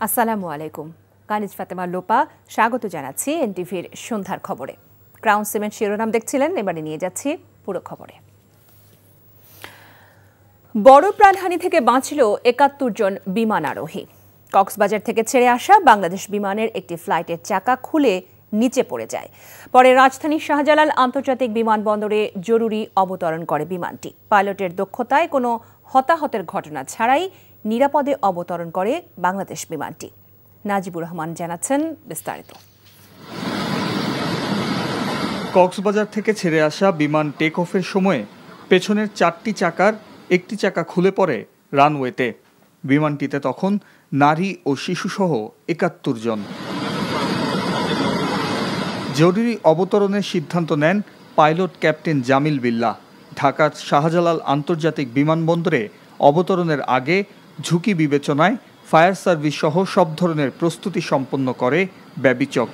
আসসালামু আলাইকুম। কানিজ ফাতেমা লোপা স্বাগত জানাচ্ছি এনটিভির সন্ধ্যার খবরে। ক্রাউন সিমেন্ট শিরোনাম দেখছিলেন, এবারে নিয়ে যাচ্ছি পুরো খবরে। বড় প্রাণহানি থেকে বাঁচল ৭১ জন বিমান আরোহী। কক্সবাজার থেকে ছেড়ে আসা বাংলাদেশ বিমানের একটি ফ্লাইটের চাকা খুলে নিচে পড়ে যায়। পরে রাজধানীর শাহজালাল আন্তর্জাতিক বিমানবন্দরে জরুরি অবতরণ করে বিমানটি। পাইলটের দক্ষতায় কোনো হতাহতের ঘটনা ছাড়াই নিরাপদে অবতরণ করে বাংলাদেশ বিমানটি। নাজিবুর রহমান জানাচ্ছেন বিস্তারিত। কক্সবাজার থেকে ছেড়ে আসা বিমান টেক অফের সময় পেছনের 4টি চাকার একটি চাকা খুলে পড়ে রানওয়েতে। বিমানটিতে তখন নারী ও শিশুসহ ৭১ জন। জরুরি অবতরণের সিদ্ধান্ত নেন পাইলট ক্যাপ্টেন জামিল বিল্লাহ। ঢাকার শাহজালাল আন্তর্জাতিক বিমানবন্দরে অবতরণের আগে ঝুঁকি বিবেচনায় ফায়ার সার্ভিস সহ সব ধরনের প্রস্তুতি সম্পন্ন করে ব্যবিচক।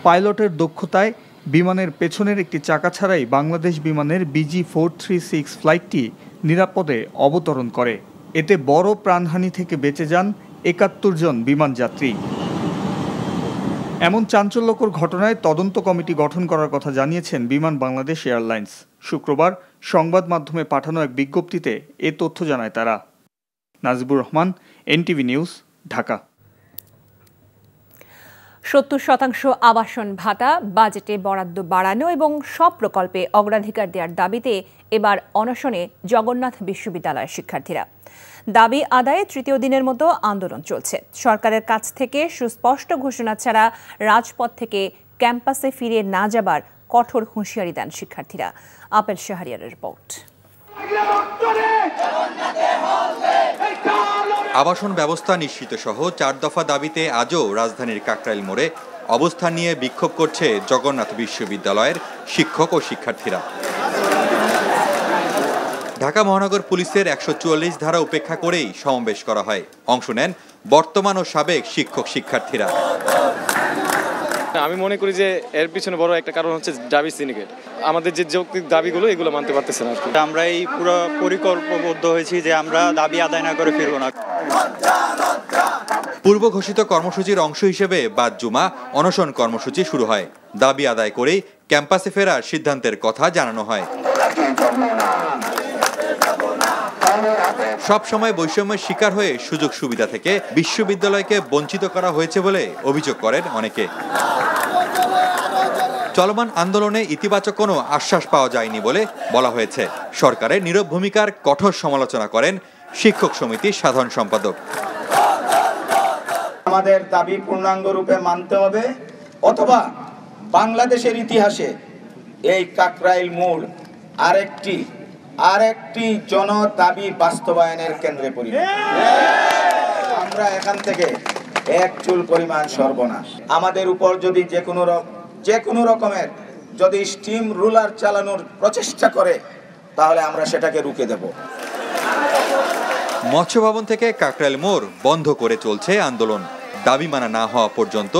পাইলটের দক্ষতায় বিমানের পেছনের একটি চাকা ছাড়াই বাংলাদেশ বিমানের BG436 ফ্লাইটটি নিরাপদে অবতরণ করে। এতে বড় প্রাণহানি থেকে বেঁচে যান ৭১ জন বিমানযাত্রী। এমন চাঞ্চল্যকর ঘটনায় তদন্ত কমিটি গঠন করার কথা জানিয়েছেন বিমান বাংলাদেশ এয়ারলাইন্স। শুক্রবার সংবাদ মাধ্যমে পাঠানো এক বিজ্ঞপ্তিতে এ তথ্য জানায় তারা। Najibur Rahman, NTV news, Dhaka. ৭০% আবাসন ভাতা বাজেটে বরাদ্দ বাড়ানো এবং সব প্রকল্পে অগ্রাধিকার দেওয়ার দাবিতে এবার অনশনে জগন্নাথ বিশ্ববিদ্যালয়ের শিক্ষার্থীরা। দাবি আদায়ে তৃতীয় দিনের মতো আন্দোলন চলছে। সরকারের কাছ থেকে সুস্পষ্ট ঘোষণা ছাড়া রাজপথ থেকে ক্যাম্পাসে ফিরে না যাবার কঠোর হুঁশিয়ারি দেন শিক্ষার্থীরা। আপেল শাহরিয়ারের রিপোর্ট। আবাসন ব্যবস্থা নিশ্চিত সহ 4 দফা দাবিতে আজও রাজধানীর কাকরাইল মোড়ে অবস্থান নিয়ে বিক্ষোভ করছে জগন্নাথ বিশ্ববিদ্যালয়ের শিক্ষক ও শিক্ষার্থীরা। ঢাকা মহানগর পুলিশের 144 ধারা উপেক্ষা করেই সমাবেশ করা হয়। অংশ নেন বর্তমান ও সাবেক শিক্ষক শিক্ষার্থীরা। আমি মনে করি যে এর পিছনে বড় একটা কারণ হচ্ছে দাবি সিন্ডিকেট। আমাদের যে যৌক্তিক দাবিগুলো এগুলো মানতে পারতেছে না। আমরা এই পুরো পরিকল্পনাবদ্ধ হয়েছি যে আমরা দাবি আদায় না করে ফিরবো না। পূর্ব ঘোষিত কর্মসূচির অংশ হিসেবে বাদ জুমা অনশন কর্মসূচি শুরু হয়। দাবি আদায় করেই ক্যাম্পাসে ফেরার সিদ্ধান্তের কথা জানানো হয়। সব সময় বৈষম্যের শিকার হয়ে সুযোগ সুবিধা থেকে বিশ্ববিদ্যালয়কে বঞ্চিত করা হয়েছে বলে অভিযোগ করেন অনেকে। চলমান আন্দোলনে ইতিবাচক কোনো আশ্বাস পাওয়া যায়নি বলে বলা হয়েছে। সরকারের নীরব ভূমিকার কঠোর সমালোচনা করেন শিক্ষক সমিতির সাধারণ সম্পাদক। আমাদের দাবি পূর্ণাঙ্গ রূপে মানতে হবে, অথবা বাংলাদেশের ইতিহাসে এই কাকরাইল মোড় আরেকটি জন দাবি বাস্তবায়নের কেন্দ্রে পরিণত। আমরা এখান থেকে এক চুল পরিমাণ সরব না। আমাদের উপর যদি যে কোনো রকমের যদি স্টিম রুলার চালানোর প্রচেষ্টা করে, তাহলে আমরা সেটাকে রুখে দেব। মৎস্য ভবন থেকে কাকরাইল মোড় বন্ধ করে চলছে আন্দোলন। দাবি মানা না হওয়া পর্যন্ত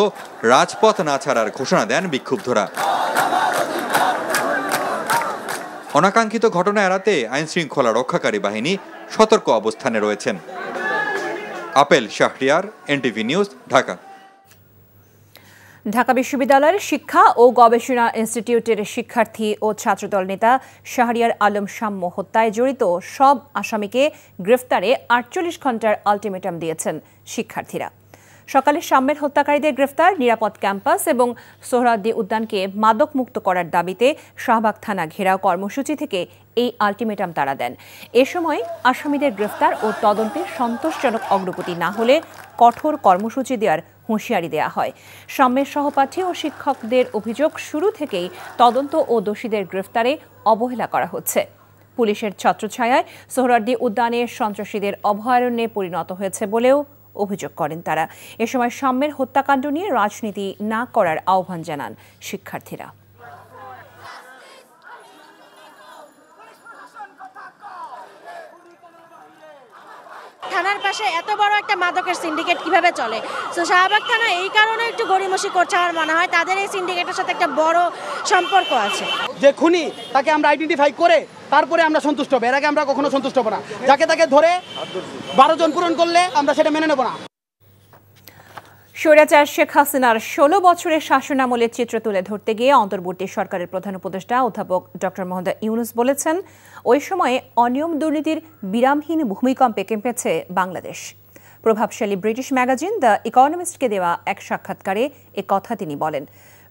রাজপথ না ছাড়ার ঘোষণা দেন বিক্ষুব্ধরা। অনাকাঙ্ক্ষিত ঘটনা এড়াতে আইন শৃঙ্খলা রক্ষাকারী বাহিনী সতর্ক অবস্থানে রয়েছেন। Apple Shahriar, NTV news, Dhaka. Dhaka বিশ্ববিদ্যালয়ের শিক্ষা ও গবেষণা ইনস্টিটিউটের শিক্ষার্থী ও ছাত্রদল নেতা শাহরিয়ার আলম সাম্য হত্যায় জড়িত সব আসামিকে গ্রেফতারে 48 ঘণ্টার আলটিমেটাম দিয়েছেন শিক্ষার্থীরা। সকালে সাম্যের হত্যাকারীদের গ্রেফতার, নিরাপদ ক্যাম্পাস এবং সোহরাওয়ার্দী উদ্যানকে মাদক মুক্ত করার দাবিতে শাহবাগ থানা ঘেরাও কর্মসূচি থেকে এই আলটিমেটাম তারা দেন। এ সময় আসামিদের গ্রেফতার ও তদন্তে সন্তোষজনক অগ্রগতি না হলে কঠোর কর্মসূচি দেওয়ার হুঁশিয়ারি দেওয়া হয়। সাম্যের সহপাঠী ও শিক্ষকদের অভিযোগ, শুরু থেকেই তদন্ত ও দোষীদের গ্রেফতারে অবহেলা করা হচ্ছে। পুলিশের ছত্রছায়ায় সোহরাওয়ার্দী উদ্যানে সন্ত্রাসীদের অভয়ারণ্যে পরিণত হয়েছে বলেও অভিযোগ করেন তারা। এ সময় সাম্যের হত্যাকাণ্ড নিয়ে রাজনীতি না করার আহ্বান জানান শিক্ষার্থীরা। থানার পাশে এত বড় একটা মাদকের সিন্ডিকেট কিভাবে চলে। তো শাহবাগ থানা এই কারণে একটু গড়িমসি করছে আমার মনে হয়, তাদের এই সিন্ডিকেটের সাথে একটা বড় সম্পর্ক আছে। যে খুনি তাকে আমরা আইডেন্টিফাই করে তারপরে আমরা সন্তুষ্ট হব, এর আগে আমরা কখনো সন্তুষ্ট হব না। যাকে তাকে ধরে 12 জন পূরণ করলে আমরা সেটা মেনে নেব না। স্বৈরাচার শেখ হাসিনার 16 বছরের শাসনামলের চিত্র তুলে ধরতে গিয়ে অন্তর্বর্তী সরকারের প্রধান উপদেষ্টা অধ্যাপক ডক্টর মোহাম্মদ ইউনূস বলেছেন, ওই সময়ে অনিয়ম দুর্নীতির বিরামহীন ভূমিকম্পে কেঁপেছে বাংলাদেশ। প্রভাবশালী ব্রিটিশ ম্যাগাজিন দ্য ইকোনমিস্টকে দেওয়া এক সাক্ষাৎকারে এ কথা তিনি বলেন।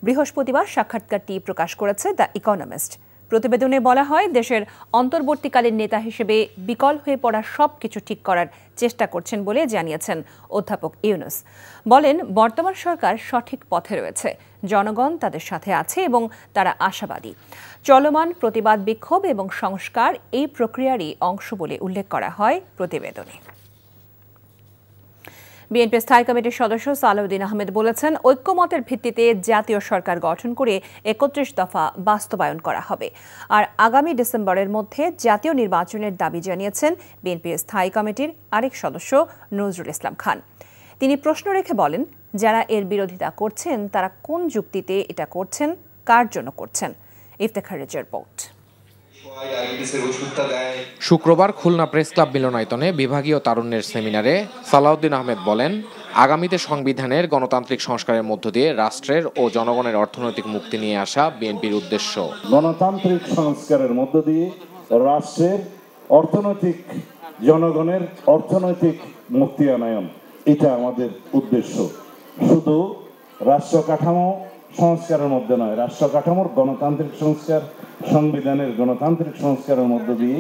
বৃহস্পতিবার সাক্ষাৎকারটি প্রকাশ করেছে দ্য ইকোনমিস্ট। প্রতিবেদনে বলা হয়, দেশের অন্তর্বর্তীকালীন নেতা হিসেবে বিকল হয়ে পড়া সবকিছু ঠিক করার চেষ্টা করছেন বলে জানিয়েছেন অধ্যাপক ইউনূস। বলেন, বর্তমান সরকার সঠিক পথে রয়েছে, জনগণ তাদের সাথে আছে এবং তারা আশাবাদী। চলমান প্রতিবাদ, বিক্ষোভ এবং সংস্কার এই প্রক্রিয়ারই অংশ বলে উল্লেখ করা হয় প্রতিবেদনে। বিএনপি স্থায়ী কমিটির সদস্য সালাউদ্দিন আহমেদ বলেছেন, ঐক্যমতের ভিত্তিতে জাতীয় সরকার গঠন করে 31 দফা বাস্তবায়ন করা হবে। আর আগামী ডিসেম্বরের মধ্যে জাতীয় নির্বাচনের দাবি জানিয়েছেন বিএনপির স্থায়ী কমিটির আরেক সদস্য নজরুল ইসলাম খান। তিনি প্রশ্ন রেখে বলেন, যারা এর বিরোধিতা করছেন তারা কোন যুক্তিতে এটা করছেন, কার জন্য করছেন। ইফতেখারের রিপোর্ট। শুক্রবার খুলনা প্রেস ক্লাব মিলনায়তনে বিভাগীয় তারুণ্যের সেমিনারে সালাউদ্দিন আহমেদ বলেন, আগামীতে সংবিধানের গণতান্ত্রিক সংস্কারের মধ্য দিয়ে রাষ্ট্রের ও জনগণের অর্থনৈতিক মুক্তি নিয়ে আসা বিএনপির উদ্দেশ্য। গণতান্ত্রিক সংস্কারের মধ্য দিয়ে রাষ্ট্রের অর্থনৈতিক, জনগণের অর্থনৈতিক মুক্তি আনয়ন, এটা আমাদের উদ্দেশ্য। শুধু রাষ্ট্র কাঠামো সংস্কারের মধ্যে নয়, রাষ্ট্র কাঠামোর গণতান্ত্রিক সংস্কার, সংবিধানের গণতান্ত্রিক সংস্কারের মধ্য দিয়ে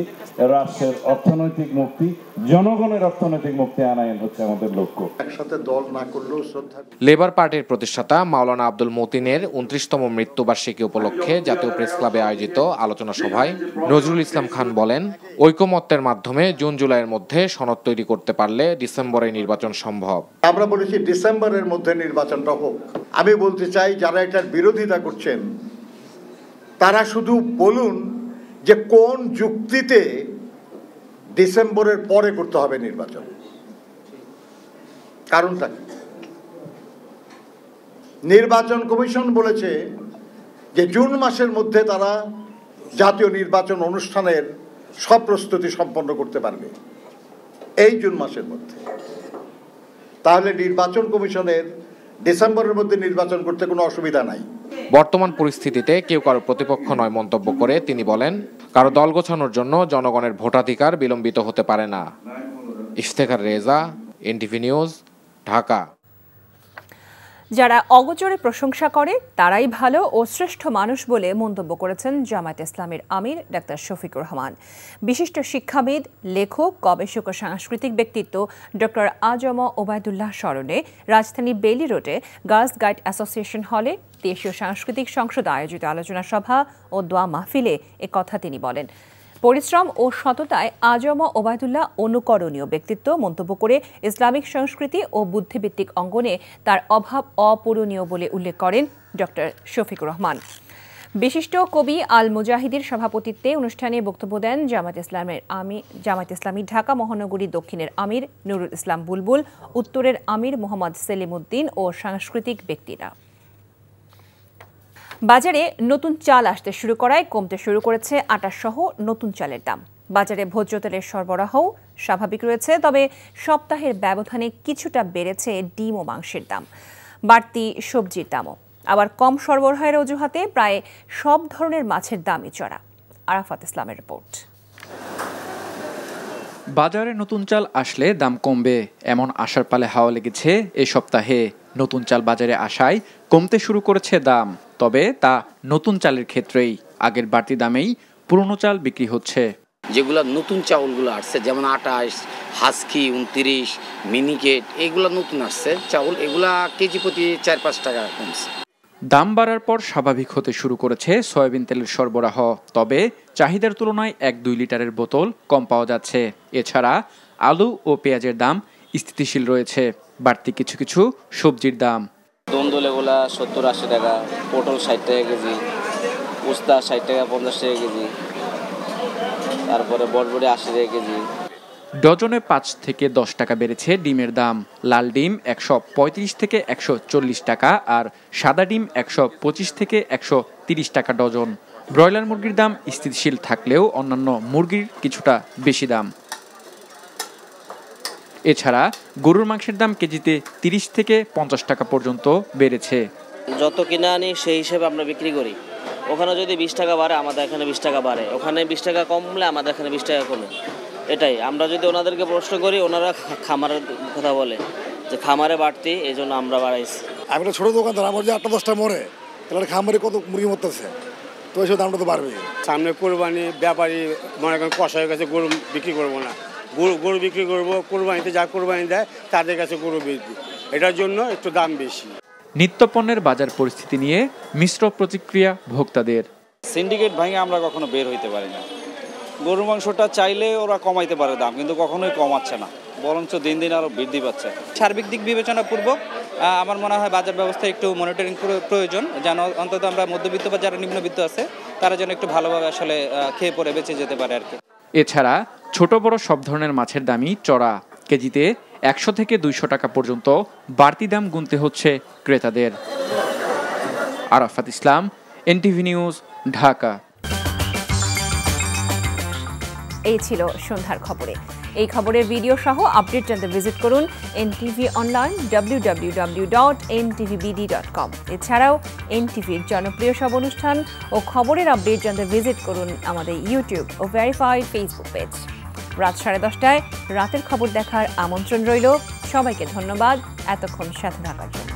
রাষ্ট্রের অর্থনৈতিক মুক্তি, জনগণের অর্থনৈতিক মুক্তি আনয়ন হচ্ছে আমাদের লক্ষ্য। একসাথে দল না করলেও শ্রদ্ধা। লেবার পার্টির প্রতিষ্ঠাতা মাওলানা আব্দুল মতিনের 29তম মৃত্যুবার্ষিকী উপলক্ষে জাতীয় প্রেস ক্লাবে আয়োজিত আলোচনা সভায় নজরুল ইসলাম খান বলেন, ঐকমত্যের মাধ্যমে জুন জুলাইয়ের মধ্যে সনদ তৈরি করতে পারলে ডিসেম্বরে নির্বাচন সম্ভব। আমরা বলেছি ডিসেম্বরের মধ্যে নির্বাচনটা হোক। আমি বলতে চাই, যারা এটার বিরোধিতা করছেন তারা শুধু বলুন যে কোন যুক্তিতে ডিসেম্বরের পরে করতে হবে নির্বাচন, কারণটা কি? নির্বাচন কমিশন বলেছে যে জুন মাসের মধ্যে তারা জাতীয় নির্বাচন অনুষ্ঠানের সব প্রস্তুতি সম্পন্ন করতে পারবে, এই জুন মাসের মধ্যে। তাহলে নির্বাচন কমিশনের ডিসেম্বরের মধ্যে নির্বাচন করতে কোনো অসুবিধা নাই। বর্তমান পরিস্থিতিতে কেউ কারো প্রতিপক্ষ নয় মন্তব্য করে তিনি বলেন, কারো দল গোছানোর জন্য জনগণের ভোটাধিকার বিলম্বিত হতে পারে না। Iftekhar Reza, NTV news, Dhaka. যারা অগোচরে প্রশংসা করে তারাই ভালো ও শ্রেষ্ঠ মানুষ বলে মন্তব্য করেছেন জামায়াতে ইসলামীর আমির ডাক্তার শফিকুর রহমান। বিশিষ্ট শিক্ষাবিদ, লেখক, গবেষক ও সাংস্কৃতিক ব্যক্তিত্ব ডক্টর আজম ওবায়দুল্লাহ স্মরণে রাজধানী বেইলি রোডে গার্লস গাইড অ্যাসোসিয়েশন হলে দেশীয় সাংস্কৃতিক সংসদ আয়োজিত আলোচনা সভা ও দোয়া মাহফিলে একথা তিনি বলেন। পরিশ্রম ও সততায় আজম ওবায়দুল্লাহ অনুকরণীয় ব্যক্তিত্ব মন্তব্য করে ইসলামিক সংস্কৃতি ও বুদ্ধিভিত্তিক অঙ্গনে তার অভাব অপূরণীয় বলে উল্লেখ করেন ডক্টর শফিকুর রহমান। বিশিষ্ট কবি আল মুজাহিদের সভাপতিত্বে অনুষ্ঠানে বক্তব্য দেন জামায়াত ইসলামী ঢাকা মহানগরী দক্ষিণের আমির নুরুল ইসলাম বুলবুল, উত্তরের আমির মোহাম্মদ সেলিম উদ্দিন ও সাংস্কৃতিক ব্যক্তিরা। বাজারে নতুন চাল আসতে শুরু করায় কমতে শুরু করেছে আটাসহ নতুন চালের দাম। বাজারে ভোজ্য তেলের সরবরাহও স্বাভাবিক রয়েছে, তবে সপ্তাহের ব্যবধানে কিছুটা বেড়েছে ডিম ও মাংসের দাম, বাড়তি সবজির দামও। আবার কম সরবরাহের অজুহাতে প্রায় সব ধরনের মাছের দামই চড়া। আরাফাত ইসলামের রিপোর্ট। বাজারে নতুন চাল আসলে দাম কমবে, এমন আশার পালে হাওয়া লেগেছে এ সপ্তাহে। নতুন চাল বাজারে আসায় কমতে শুরু করেছে দাম, তবে তা নতুন চালের ক্ষেত্রেই। আগের বাড়তি দামেই পুরনো চাল বিক্রি হচ্ছে। যেগুলো নতুন চাউলগুলো আসছে, যেমন 28, হাস্কি 29, মিনিকেট, এগুলো নতুন আসছে চাউল, এগুলা কেজি প্রতি 4-5 টাকা কমছে। দাম বাড়ার পর স্বাভাবিক হতে শুরু করেছে সয়াবিন তেলের সরবরাহ, তবে চাহিদার তুলনায় 1-2 লিটারের বোতল কম পাওয়া যাচ্ছে। এছাড়া আলু ও পেঁয়াজের দাম স্থিতিশীল রয়েছে, বাড়তি কিছু কিছু সবজির দাম। দন্দলেগুলা 70-80 টাকা, পটল 60 টাকা কেজি, উস্তা 60 টাকা 50 টাকা কেজি, তারপরে বরবটি 80 টাকা কেজি। ডজনে 5 থেকে 10 টাকা বেড়েছে ডিমের দাম। লাল ডিম 135 থেকে 140 টাকা আর সাদা ডিম 125 থেকে 130 টাকা ডজন। ব্রয়লার মুরগির দাম স্থিতিশীল থাকলেও অন্যান্য মুরগির কিছুটা বেশি দাম। এছাড়া গরুর মাংসের দাম কেজিতে 30 থেকে 50 টাকা পর্যন্ত বেড়েছে। যত কিনে আনি সেই হিসেবে আমরা বিক্রি করি। ওখানে যদি 20 টাকা বাড়ে আমাদের এখানে 20 টাকা বাড়ে, ওখানে 20 টাকা কমলে আমাদের এখানে 20 টাকা কমে। এটাই আমরা যদি ওনাদেরকে প্রশ্ন করি, ওনারা খামারের কথা বলে যে খামারে বাড়তি, এই জন্য আমরা বাড়াইছি। আমি একটা ছোটো দোকানদার, আমার যে 8-10টা মরে, তাহলে খামারে কত মুরগি মরতেছে, তো এসব দামটা তো বাড়বে। সামনে কোরবানি, ব্যাপারী মনে করেন কষা হয়ে গেছে, গরু বিক্রি করবো না, গরু বিক্রি করবো কোরবানিতে, যা কোরবানি দেয় তাদের কাছে গরু বিক্রি, এটার জন্য একটু দাম বেশি। নিত্যপণ্যের বাজার পরিস্থিতি নিয়ে মিশ্র প্রতিক্রিয়া ভোক্তাদের। সিন্ডিকেট ভাঙে আমরা কখনো বের হইতে পারি না। গরুর মাংসটা চাইলে ওরা কমাইতে পারে দাম, কিন্তু কখনোই কমাচ্ছে না, বরঞ্চ দিন দিন আরও বৃদ্ধি পাচ্ছে। সার্বিক দিক বিবেচনাপূর্বক আমার মনে হয় বাজার ব্যবস্থায় একটু মনিটরিং প্রয়োজন, যেন অন্তত আমরা মধ্যবিত্ত বা যারা নিম্নবিত্ত আছে তারা যেন একটু ভালোভাবে আসলে খেয়ে পরে বেঁচে যেতে পারে আর কি। এছাড়া ছোট বড় সব ধরনের মাছের দামই চড়া। কেজিতে 100 থেকে 200 টাকা পর্যন্ত বাড়তি দাম গুনতে হচ্ছে ক্রেতাদের। আরাফাত ইসলাম, এনটিভি নিউজ, ঢাকা। এই ছিল সন্ধ্যার খবরে। এই খবরের ভিডিও সহ আপডেট জানতে ভিজিট করুন NTV অনলাইন www.ntvbd.com। এছাড়াও এনটিভির জনপ্রিয় সব অনুষ্ঠান ও খবরের আপডেট জানতে ভিজিট করুন আমাদের ইউটিউব ও ভেরিফাইড ফেসবুক পেজ। রাত 10:30টায় রাতের খবর দেখার আমন্ত্রণ রইল। সবাইকে ধন্যবাদ এতক্ষণ সাথে থাকার জন্য।